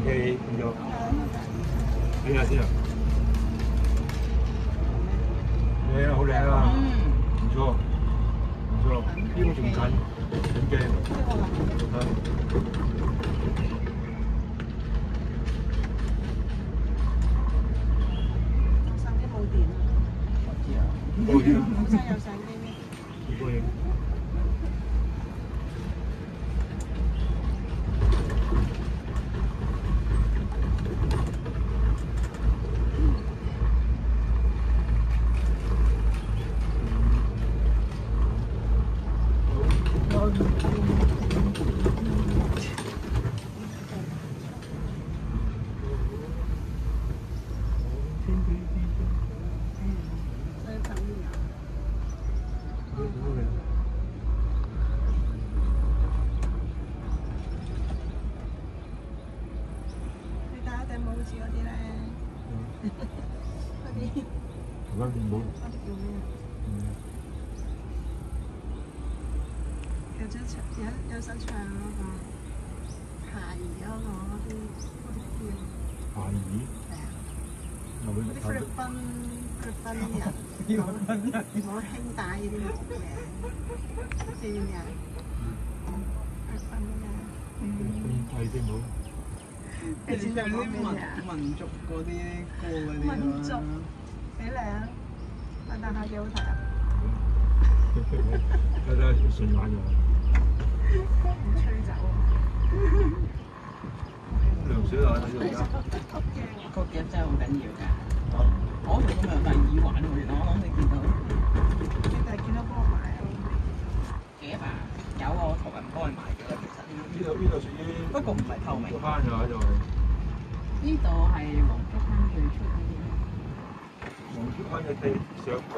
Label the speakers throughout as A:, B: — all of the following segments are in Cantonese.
A: OK，變咗睇下先啊，靚啊，好靚啊，唔錯唔錯，呢個仲近，幾驚啊！
B: 相機冇電啊！
A: 冇嘢啊，
B: 本身有相機咩？
A: 冇嘢。
B: 你戴一頂帽子嗰啲咧，嗰啲
A: 而家冇。
B: 嗰啲叫咩啊？有首唱嗰個夏兒嗰個嗰啲叫
A: 夏兒。
B: 係啊，
A: 係咪？
B: 嗰啲菲律賓人攞輕帶嗰啲帽嘅，知唔知啊？菲律賓嘅。
A: 係啲冇。
B: 你知唔知講咩啊？
C: 民族嗰啲歌嗰啲
B: 民族幾靚，但係幾好睇啊！
A: 睇睇順眼咗。
B: 唔吹走啊！
A: 涼水啊！睇到而家。
C: 個夾真係好緊要㗎。我同今日戴耳環喎，原來我諗你見到。
B: 你係見到幫我買啊？
C: 夾啊！有啊，我同人幫你買咗啦，其實。
A: 呢度屬於。
C: 不過唔係透明。
A: 翻㗎就係。
C: 呢度係黃竹坑最出嗰啲。
A: 黃竹坑嘅地上蓋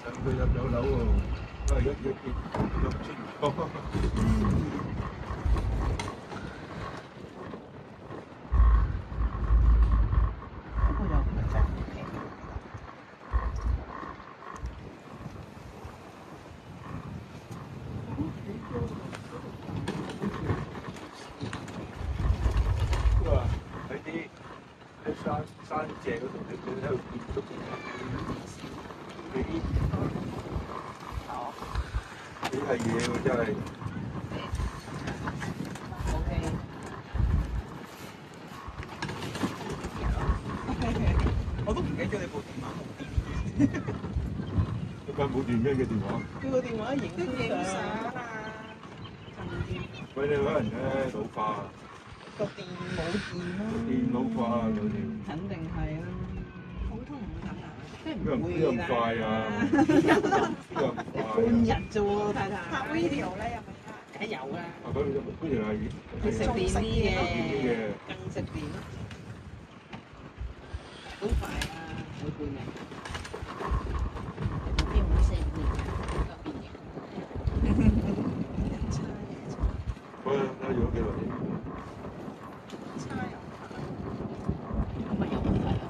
A: 上去有樓喎，都係一出唔多。
C: 不過又唔係真係平。
A: 喺啲山脊嗰度，你喺度見到你啲你係嘢喎，真係。
C: OK。我都唔記得咗你部電話冇電。
A: 佢冇電咩嘅電話？
C: 佢個電話影相
B: 啊！
A: 喂，你可能咧老化，
C: 個電冇電啦。
A: 電老化有啲。
C: 肯定係啦。
B: 普通唔得啊！
C: 即係唔會
A: 邊有咁快啊？邊有咁快啊？
C: 半日啫喎，太太。
B: 拍 video 咧有冇得？
C: 梗係有啦。
A: 啊，嗰條係
C: 佢食電啲嘅，
A: 嘅。
C: 更食電咯。好快啊！每半日。邊會食電啊？個電影。
A: 我睇咗幾耐？
B: 差又
C: 咁咪有問題啊？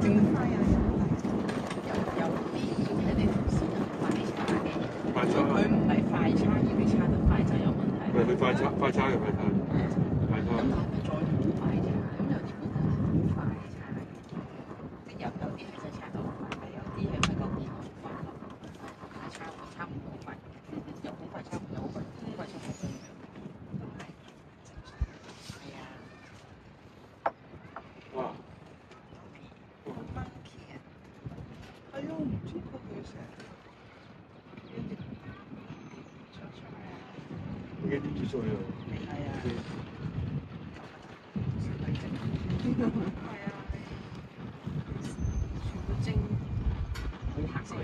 B: 點快又有問題？
C: 有啲佢哋同事快叉嘅，
A: 快叉。
C: 佢唔係快叉，而佢叉得快就有問題。
A: 唔係佢快叉嘅快叉。
C: 咁但係咪再好快啫？咁有啲本身好快叉嘅，即係有啲係真係叉得好快嘅，有啲係佢個電腦快咯，叉唔到快，又好快叉唔到快，好快叉唔到快。係啊。
A: 哇！
B: 好 monkey 啊！哎呦，唔知佢成一啲出嚟啊！
A: 呢啲幾歲啊？
C: 係啊。
B: 係啊，全部精
C: 好嚇佢。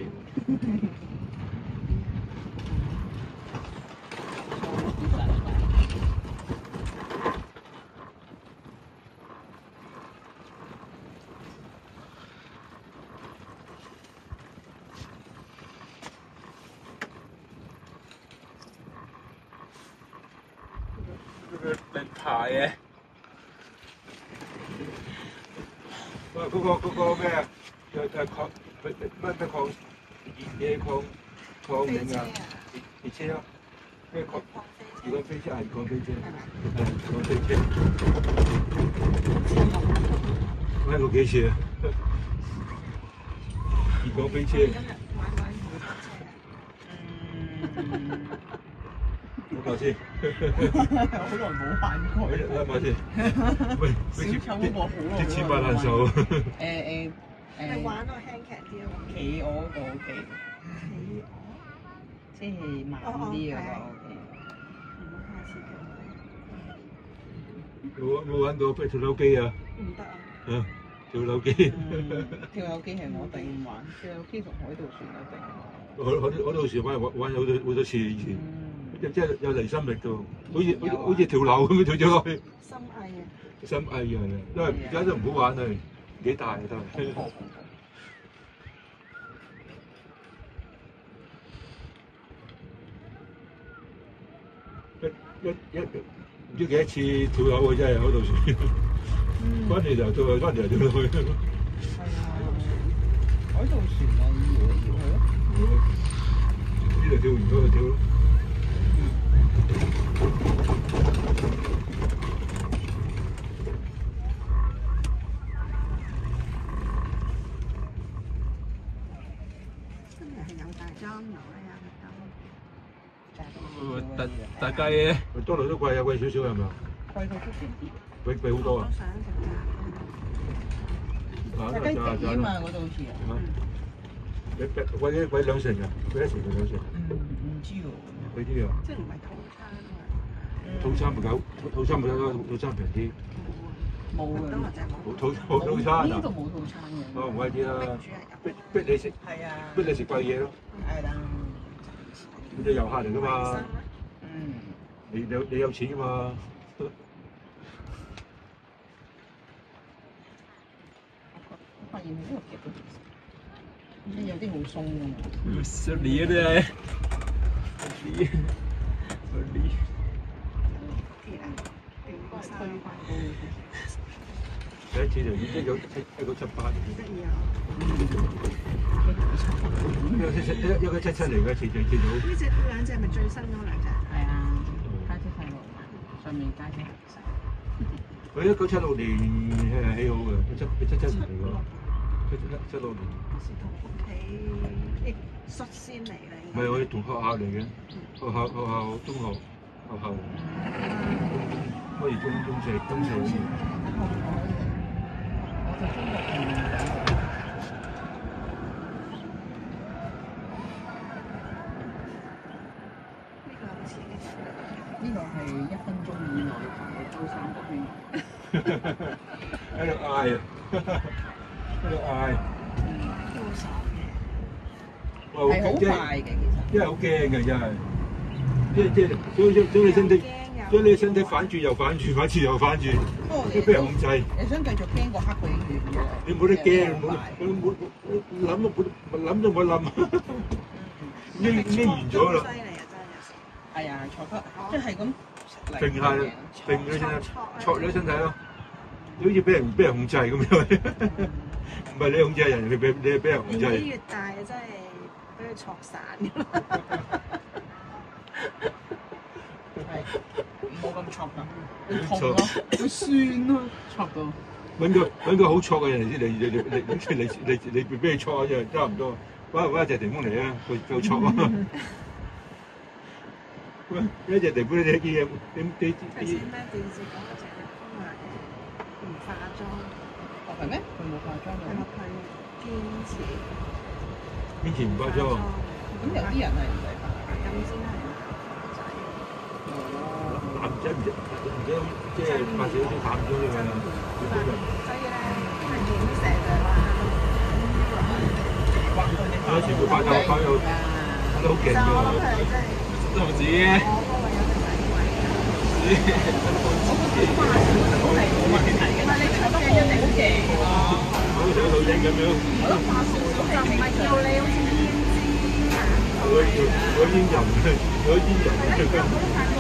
A: 名牌嘅。喂，嗰個咩啊？礦乜礦嘢礦影啊？列車啊？咩礦？如果飛車係講飛車，
B: 係咪？
A: 係講飛車，
B: 好似冇。
A: 玩過幾次啊？如果飛車，
B: 今日玩過好多車啊！
A: 我講先，
C: 好耐冇玩過。
A: 拉埋先。喂，
C: 小丑嗰個好耐。
A: 啲錢買爛手。
B: 你玩到輕劇啲啊？
C: 企鵝嗰個 OK，
B: 企鵝。
C: 即係慢啲嗰個 OK。
B: 下次
A: 冇玩過跳樓機啊？
B: 唔得啊！
A: 啊，跳樓機。
C: 跳樓機係我定玩，跳樓機同海盜船一定。
A: 我到時玩好多次以前，即係有離心力㗎，好似跳樓咁樣跳咗落去。
B: 心翳啊！
A: 心翳啊！因為而家都唔好玩啦，幾大啊都係。唔知幾多次跳樓嘅真係海盜船，翻嚟就跳，翻嚟就跳落去。
C: 係啊，海盜船啊，搖嚟搖去咯。
A: 呢度跳完嗰度跳咯。
B: 今日係有大裝有啊，
A: 大雞嘅，麥當勞都貴啊，貴少少係咪啊？
C: 貴到出前啲。
A: 貴好多啊！
B: 我想食炸
C: 炸雞髀啊嘛，嗰度好似啊。
A: 貴兩成啊，貴一成定兩成？
C: 唔知喎。
A: 貴啲啊！
B: 即係唔係套餐啊？
A: 套餐唔夠，套餐冇得，套餐平啲。
C: 冇
B: 麥當勞
C: 啊。
B: 就係冇
A: 套餐啊！
C: 呢度冇套餐嘅。
A: 哦，唔貴啲啦，
B: 主人入
A: 逼你食，
C: 係啊。
A: 逼你食貴嘢咯。
C: 係啦。
A: 你係遊客嚟㗎嘛？
C: 嗯。
A: 你有錢㗎嘛？
C: 發現呢個夾到其實有啲好鬆㗎嘛。
A: 十年啊！十年。第一次就1978年。
B: 得意啊！1977
A: 嚟嘅，次最早。
B: 呢兩隻係咪最新嗰兩隻？
C: 係啊，家姐細路，上面家姐細。
A: 佢1976年起好嘅，77年嚟㗎，76年。
B: 我是同屋企率先嚟啦。
A: 唔係，我哋同學校嚟嘅，學校中學學校，可以中四。
C: 我就中國人。呢個係1分鐘以內行嘅周3個圈。
A: 喺度嗌啊！喺度嗌。
B: 好爽嘅。
C: 係好快嘅其實。
A: 因為好驚嘅真係，將你身體反轉又反轉，反轉又反轉，都俾人控制。
C: 你想繼續驚個黑佢已經完咗。
A: 你冇得驚，諗都冇諗，已經完咗啦。
B: 犀利啊！真係有時。
C: 係啊，坐得即係咁
A: 定下，定咗身體，挫咗身體咯，好似俾人控制咁樣。唔係你控制人，你係俾人控制。
B: 年紀越大，真係俾佢挫散㗎啦。
C: 係冇咁挫㗎，會痛咯，會酸咯，挫到。
A: 揾個好挫嘅人嚟俾你挫啫，差唔多。揾隻地方嚟啊，夠挫啊！一隻地方你睇見嘢，你
B: 頭先咩電視講嗰隻都話唔化妝。
C: 哦係咩？佢冇化妝㗎。
B: 係話佢堅持
A: 唔化妝。
C: 咁有啲人係唔使化。
B: 咁先係
A: 男仔唔使即係化少少淡咗㗎嘛。
B: 所以咧，因為影成就話
A: 全部化妝都好勁㗎喎。都唔止嘅。
C: 我覺得化少少係冇問題嘅，但係你睇得我好勁喎。
A: 好似個女人咁樣。
C: 我覺得化少少就唔係叫你好似胭脂啊。
A: 我煙人，我煙人。